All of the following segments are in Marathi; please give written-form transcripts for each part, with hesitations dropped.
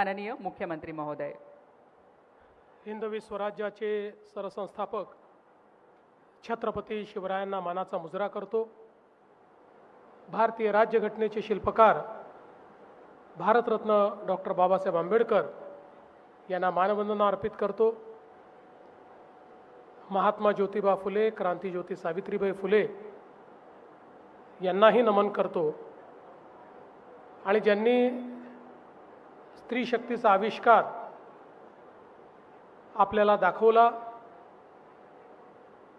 माननीय मुख्यमंत्री महोदय। हिंदवी स्वराज्याचे सरसंस्थापक छत्रपती शिवरायांना मानाचा मुजरा करतो। भारतीय राज्यघटनेचे शिल्पकार भारतरत्न डॉक्टर बाबासाहेब आंबेडकर यांना मानवंदना अर्पित करतो। महात्मा ज्योतिबा फुले, क्रांतिज्योती सावित्रीबाई फुले यांनाही नमन करतो आणि ज्यांनी स्त्री शक्तीचा आविष्कार आपल्याला दाखवला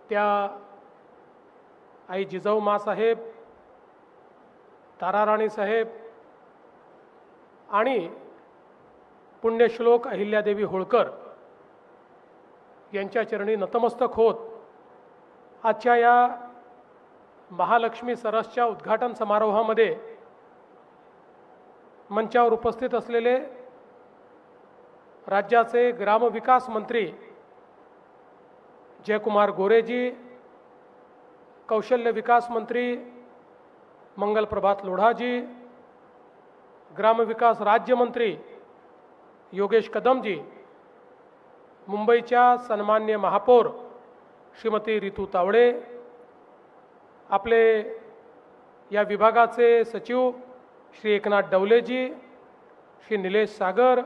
त्या आई जिजाऊ माँसाहेब, ताराराणी साहेब आणि पुण्यश्लोक अहिल्यादेवी होळकर यांच्या चरणी नतमस्तक होत आजच्या या महालक्ष्मी सरसच्या उद्घाटन समारोहामध्ये मंचावर उपस्थित असलेले राज्याचे ग्रामविकास मंत्री जयकुमार गोरेजी, कौशल्य विकास मंत्री मंगल प्रभात लोढ़ाजी, ग्रामविकास राज्यमंत्री योगेश कदमजी, मुंबईच्या सन्मान्य महापौर श्रीमती रितू तावडे, आपले या विभागाचे सचिव श्री एकनाथ डवलेजी, श्री निलेश सागर,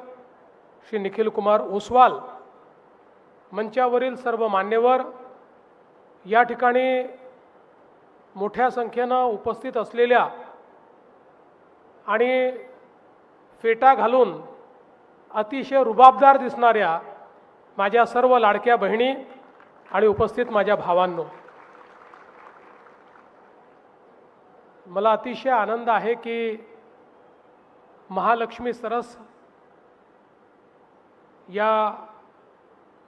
श्री निखिल कुमार ओसवाल, मंचावरील सर्व मान्यवर, या ठिकाणी मोठ्या संख्येनं उपस्थित असलेल्या आणि फेटा घालून अतिशय रुबाबदार दिसणाऱ्या माझ्या सर्व लाडक्या बहिणी आणि उपस्थित माझ्या भावांनो, मला अतिशय आनंद आहे की महालक्ष्मी सरस या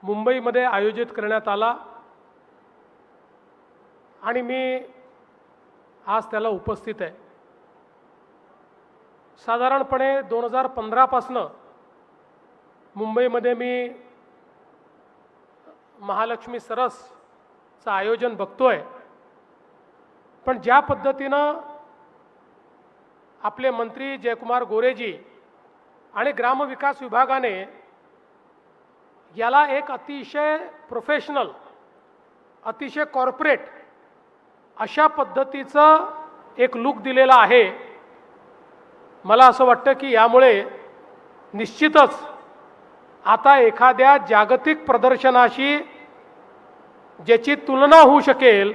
मुंबईमध्ये आयोजित करण्यात आला आणि मी आज त्याला उपस्थित आहे। साधारणपणे 2015 पासून मुंबईमध्ये मी महालक्ष्मी सरसचं आयोजन बघतोय, पण ज्या पद्धतीनं आपले मंत्री जयकुमार गोरेजी आणि ग्रामविकास विभागाने याला एक अतिशय प्रोफेशनल, अतिशय कॉर्पोरेट अशा पद्धतीचं एक लुक दिलेला आहे, मला असं वाटतं की यामुळे निश्चितच आता एखाद्या जागतिक प्रदर्शनाशी ज्याची तुलना होऊ शकेल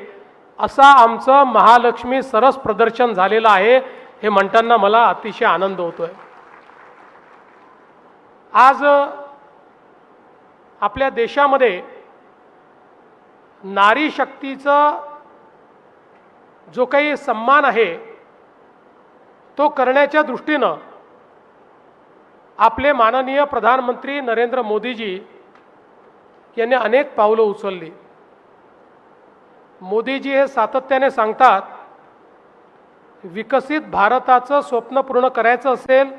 असा आमचं महालक्ष्मी सरस प्रदर्शन झालेलं आहे, हे म्हणताना मला अतिशय आनंद होतोय। आज आपल्या देशामध्ये नारी शक्तीचा जो काही सन्मान आहे तो करण्याच्या दृष्टीनं आपले माननीय प्रधानमंत्री नरेंद्र मोदीजी यांनी अनेक पावलं उचलली। मोदीजी हे सातत्याने सांगतात, विकसित भारताचं स्वप्न पूर्ण करायचं असेल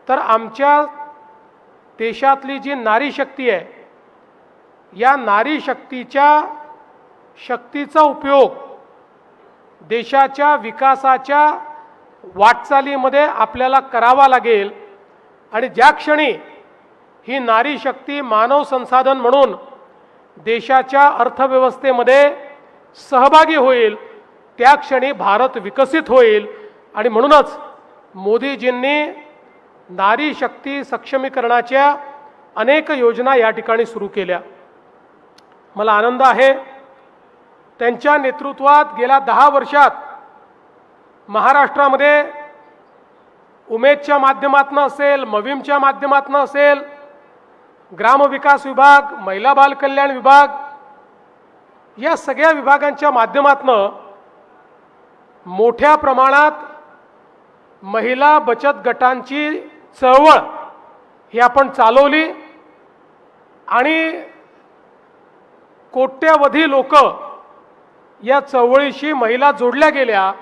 तर आमच्या देशातली जी नारी शक्ती आहे, या नारी शक्तीचा उपयोग देशाच्या विकासाच्या वाटचालीमध्ये आपल्याला करावा लागेल आणि ज्या क्षणी ही नारी शक्ती मानव संसाधन म्हणून देशाच्या अर्थव्यवस्थेमध्ये सहभागी होईल त्या क्षणी भारत विकसित होईल। आणि म्हणूनच मोदीजींनी नारी शक्ती सक्षमीकरणाच्या अनेक योजना या ठिकाणी सुरू केल्या। मला आनंद आहे त्यांच्या नेतृत्वात गेल्या 10 वर्षात महाराष्ट्रामध्ये उमेदच्या माध्यमातून असेल, मविमच्या माध्यमातून असेल, ग्रामविकास विभाग, महिला बाल कल्याण विभाग, या सगळ्या विभागांच्या माध्यमातून मोठ्या प्रमाणात महिला बचत गटांची चळवळ ही आपण चालवली आणि कोट्यवधी लोक या चळवळीशी महिला जोडल्या गेल्या,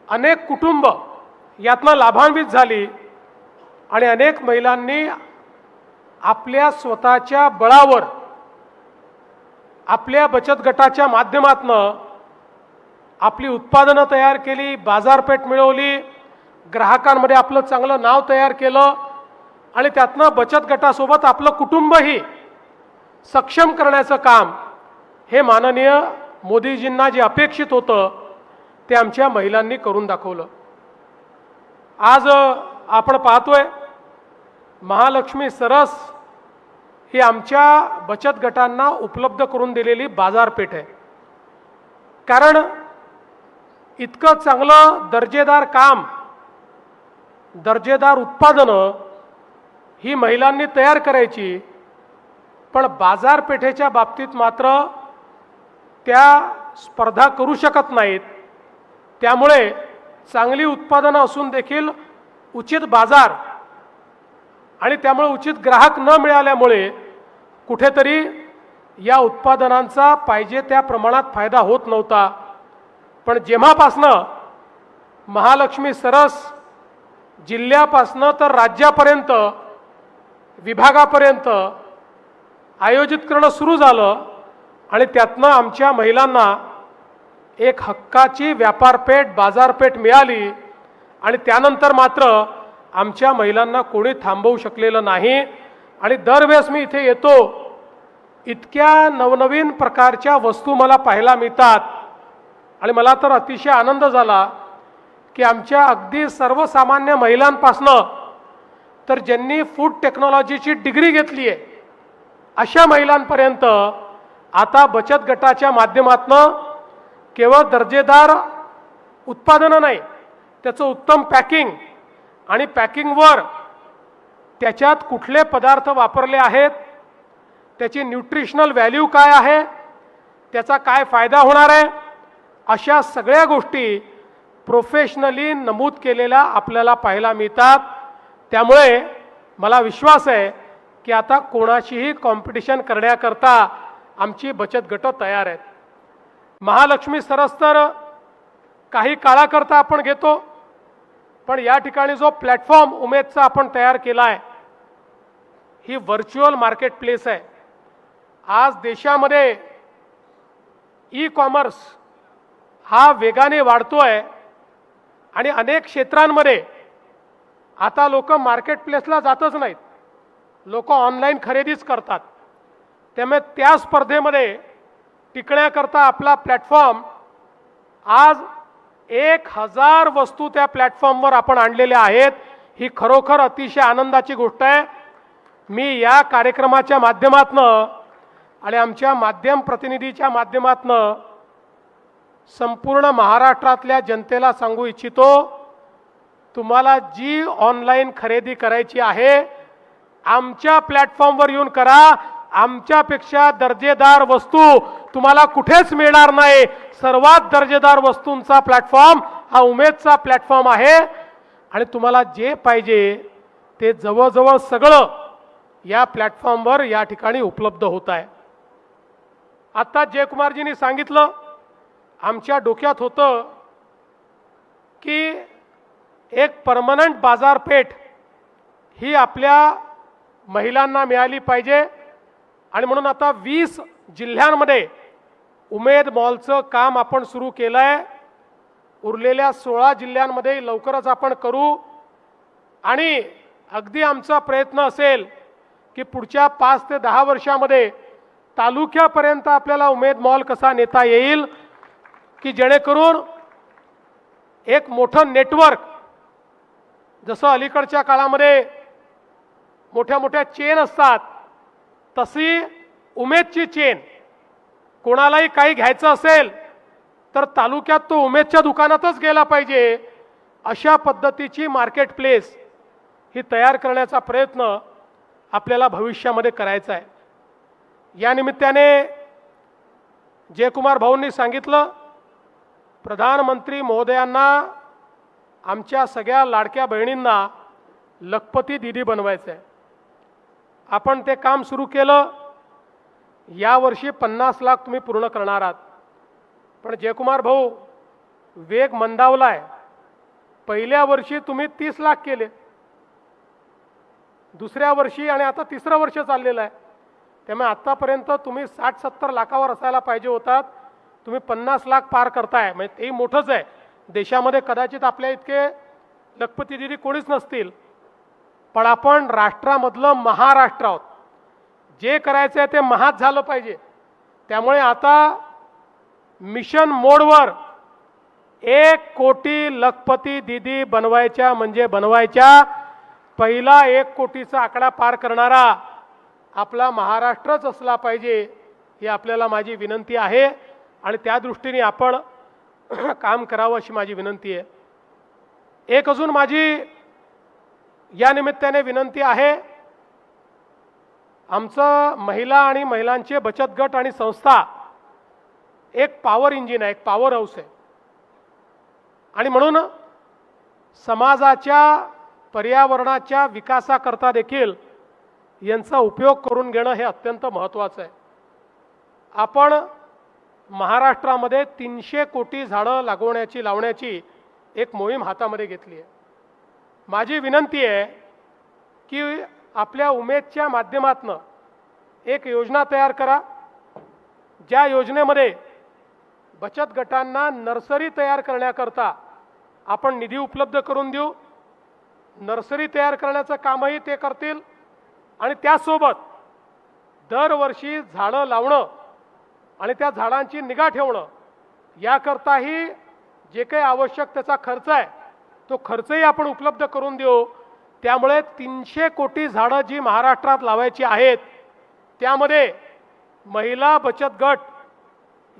अनेक कुटुंब यातनं लाभान्वित झाली आणि अनेक महिलांनी आपल्या स्वतःच्या बळावर आपल्या बचत गटाच्या माध्यमातून आपली उत्पादनं तयार केली, बाजारपेठ मिळवली, ग्राहकांमध्ये आपलं चांगलं नाव तयार केलं आणि त्यातनं बचत गटासोबत आपलं कुटुंबही सक्षम करण्याचं काम हे माननीय मोदीजींना जे अपेक्षित होतं ते आमच्या महिलांनी करून दाखवलं. आज आपण पाहतोय महालक्ष्मी सरस ही आमच्या बचत गटांना उपलब्ध करून दिलेली बाजारपेठ आहे. कारण इतकं चांगलं दर्जेदार काम, दर्जेदार उत्पादनं ही महिलांनी तयार करायची, पण बाजारपेठेच्या बाबतीत मात्र त्या स्पर्धा करू शकत नाहीत. त्यामुळे चांगली उत्पादनं असून देखील उचित बाजार आणि त्यामुळे उचित ग्राहक न मिळाल्यामुळे कुठेतरी या उत्पादनांचा पाहिजे त्या प्रमाणात फायदा होत नव्हता. पण जेव्हापासनं महालक्ष्मी सरस जिल्ह्यापासनं तर राज्यापर्यंत विभागापर्यंत आयोजित करणं सुरू झालं आणि त्यातनं आमच्या महिलांना एक हक्काची व्यापारपेठ, बाजारपेठ मिळाली आणि त्यानंतर मात्र आमच्या महिलांना कोणी थांबवू शकलेलं नाही. आणि दरवेळेस मी इथे येतो, इतक्या नवनवीन प्रकारच्या वस्तू मला पाहायला मिळतात आणि मला तर अतिशय आनंद झाला की आमच्या अगदी सर्वसामान्य महिलांपासनं तर ज्यांनी फूड टेक्नॉलॉजीची डिग्री घेतली आहे अशा महिलांपर्यंत आता बचत गटाच्या माध्यमातून केवळ दर्जेदार उत्पादनं नाही, त्याचं उत्तम पॅकिंग आणि पॅकिंगवर त्याच्यात कुठले पदार्थ वापरले आहेत, त्याची न्यूट्रिशनल व्हॅल्यू काय आहे, त्याचा काय फायदा होणार आहे, अशा सगळ्या गोष्टी प्रोफेशनली नमूद केलेल्या आपल्याला पाहायला मिळतात. त्यामुळे मला विश्वास आहे की आता कोणाशीही कॉम्पिटिशन करण्याकरता आमची बचत गट तयार आहेत. महालक्ष्मी सरस तर काही काळाकरता आपण घेतो, पण या ठिकाणी जो प्लॅटफॉर्म उमेदचा आपण तयार केला आहे ही व्हर्च्युअल मार्केट प्लेस आहे. आज देशामध्ये ई कॉमर्स हा वेगाने वाढतोय आणि अनेक क्षेत्रांमध्ये आता लोक मार्केट प्लेसला जातच नाहीत, लोक ऑनलाईन खरेदीच करतात. त्यामुळे त्या स्पर्धेमध्ये टिकण्याकरता आपला प्लॅटफॉर्म आज 1000 वस्तू त्या प्लॅटफॉर्मवर आपण आणलेल्या आहेत. ही खरोखर अतिशय आनंदाची गोष्ट आहे. मी या कार्यक्रमाच्या माध्यमातनं आणि आमच्या माध्यम प्रतिनिधीच्या माध्यमातनं संपूर्ण महाराष्ट्रातल्या जनतेला सांगू इच्छितो, तुम्हाला जी ऑनलाईन खरेदी करायची आहे आमच्या प्लॅटफॉर्मवर येऊन करा. आमच्यापेक्षा दर्जेदार वस्तू तुम्हाला कुठेच मिळणार नाही. सर्वात दर्जेदार वस्तूंचा प्लॅटफॉर्म हा उमेदचा प्लॅटफॉर्म आहे आणि तुम्हाला जे पाहिजे ते जवळजवळ सगळं या प्लॅटफॉर्मवर या ठिकाणी उपलब्ध होत आहे. आता जयकुमारजींनी सांगितलं, आमच्या डोक्यात होतं की एक परमनंट बाजारपेठ ही आपल्या महिलांना मिळाली पाहिजे आणि म्हणून आता 20 जिल्ह्यांमध्ये उमेद मॉलचं काम आपण सुरू केलं आहे. उरलेल्या 16 जिल्ह्यांमध्ये लवकरच आपण करू आणि अगदी आमचा प्रयत्न असेल की पुढच्या 5 ते 10 वर्षामध्ये तालुक्यापर्यंत आपल्याला उमेद मॉल कसा नेता येईल की जेणेकरून एक मोठं नेटवर्क, जसं अलीकडच्या काळामध्ये मोठ्या मोठ्या चेन असतात तशी उमेदची चेन, कोणालाही काही घ्यायचं असेल तर तालुक्यात तो उमेदच्या दुकानातच गेला पाहिजे, अशा पद्धतीची मार्केट प्लेस ही तयार करण्याचा प्रयत्न आपल्याला भविष्यामध्ये करायचा आहे. या निमित्ताने जयकुमार भाऊंनी सांगितलं, प्रधानमंत्री महोदयांना आमच्या सगळ्या लाडक्या बहिणींना लखपती दीदी बनवायचं आहे. आपण ते काम सुरू केलं. यावर्षी 50 लाख तुम्ही पूर्ण करणार आहात. पण जयकुमार भाऊ, वेग मंदावलाय. पहिल्या वर्षी तुम्ही 30 लाख केले, दुसऱ्या वर्षी आणि आता तिसरं वर्ष चाललेलं आहे. त्यामुळे आतापर्यंत तुम्ही 60-70 लाखावर असायला पाहिजे होतात. तुम्ही 50 लाख पार करताय, म्हणजे तेही मोठंच आहे. देशामध्ये कदाचित आपल्या इतके लखपती दिदी कोणीच नसतील, पण आपण राष्ट्रामधलं महाराष्ट्र आहोत. जे करायचं आहे ते महाच झालं पाहिजे. त्यामुळे आता मिशन मोडवर 1 कोटी लखपती दिदी बनवायच्या म्हणजे बनवायच्या. पहिला 1 कोटीचा आकडा पार करणारा आपला महाराष्ट्रच असला पाहिजे, ही आपल्याला माझी विनंती आहे आणि त्या दृष्टीने आपण काम करावं अशी माझी विनंती आहे. एक अजून माझी या निमित्ताने विनंती आहे. आमचं महिला आणि महिलांचे बचत गट आणि संस्था एक पॉवर इंजिन आहे, एक पॉवर हाऊस आहे. आणि म्हणून समाजाच्या पर्यावरणाच्या विकासाकरता देखील यांचा उपयोग करून घेणं हे अत्यंत महत्त्वाचं आहे. आपण महाराष्ट्रामध्ये 300 कोटी झाडं लावण्याची एक मोहीम हातामध्ये घेतली आहे. माझी विनंती आहे की आपल्या उमेदच्या माध्यमातून एक योजना तयार करा, ज्या योजनेमध्ये बचत गटांना नर्सरी तयार करण्याकरता आपण निधी उपलब्ध करून देऊ. नर्सरी तयार करण्याचं कामही ते करतील आणि त्यासोबत दरवर्षी झाडं लावणं आणि त्या झाडांची निगा ठेवणं याकरताही जे काही आवश्यक त्याचा खर्च आहे तो खर्चही आपण उपलब्ध करून देऊ. त्यामुळे 300 कोटी झाडं जी महाराष्ट्रात लावायची आहेत त्यामध्ये महिला बचत गट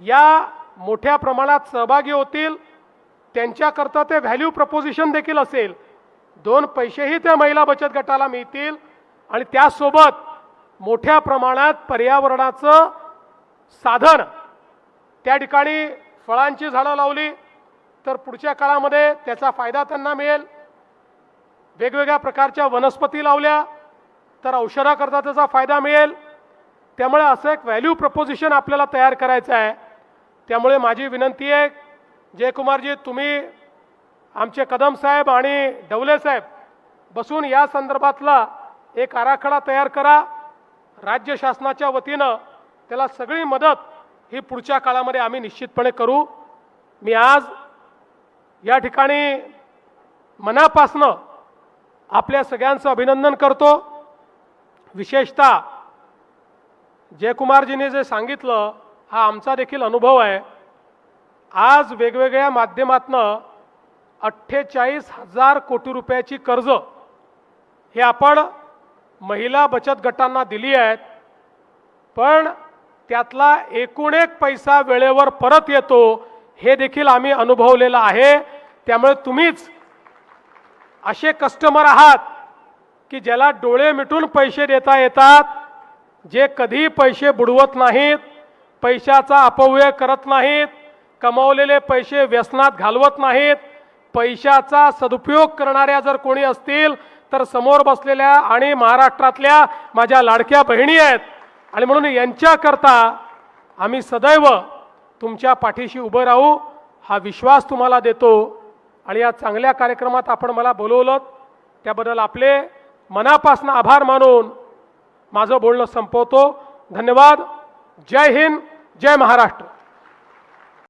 या मोठ्या प्रमाणात सहभागी होतील. त्यांच्याकरता ते व्हॅल्यू प्रपोजिशन देखील असेल, 2 पैसेही त्या महिला बचत गटाला मिळतील आणि त्यासोबत मोठ्या प्रमाणात पर्यावरणाचं साधन त्या ठिकाणी फळांची झाडं लावली तर पुढच्या काळामध्ये त्याचा फायदा त्यांना मिळेल. वेगवेगळ्या प्रकारच्या वनस्पती लावल्या तर औषधाकरता त्याचा फायदा मिळेल. त्यामुळे असं एक व्हॅल्यू प्रपोजिशन आपल्याला तयार करायचं आहे. त्यामुळे माझी विनंती आहे जयकुमारजी, तुम्ही आमचे कदम साहेब आणि डवले साहेब बसून या संदर्भातला एक आराखडा तयार करा. राज्य शासनाच्या वतीनं त्याला सगळी मदत ही पुढच्या काळामध्ये आम्ही निश्चितपणे करू. मी आज या ठिकाणी मनापासनं आपल्या सगळ्यांचं अभिनंदन करतो. विशेषतः जयकुमारजींनी जे सांगितलं हा आमचा देखील अनुभव आहे. आज वेगवेगळ्या माध्यमातनं 48,000 कोटी रुपयाची कर्ज हे आपण महिला बचत गटांना दिली आहेत, पण त्यातला एकूण एक पैसा वेळेवर परत येतो हे देखील आम्ही अनुभवलेलं आहे. त्यामुळे तुम्हीच असे कस्टमर आहात की ज्याला डोळे मिटून पैसे देता येतात, जे कधी पैसे बुडवत नाहीत, पैशाचा अपव्यय करत नाहीत, कमावलेले पैसे व्यसनात घालवत नाहीत. पैशाचा सदुपयोग करणाऱ्या जर कोणी असतील तर समोर बसलेल्या आणि महाराष्ट्रातल्या माझ्या लाडक्या बहिणी आहेत आणि म्हणून यांच्याकरता आम्ही सदैव तुमच्या पाठीशी उभं राहू हा विश्वास तुम्हाला देतो. आणि या चांगल्या कार्यक्रमात आपण मला बोलवलं त्याबद्दल आपले मनापासून आभार मानून माझं बोलणं संपवतो. धन्यवाद. जय हिंद, जय महाराष्ट्र.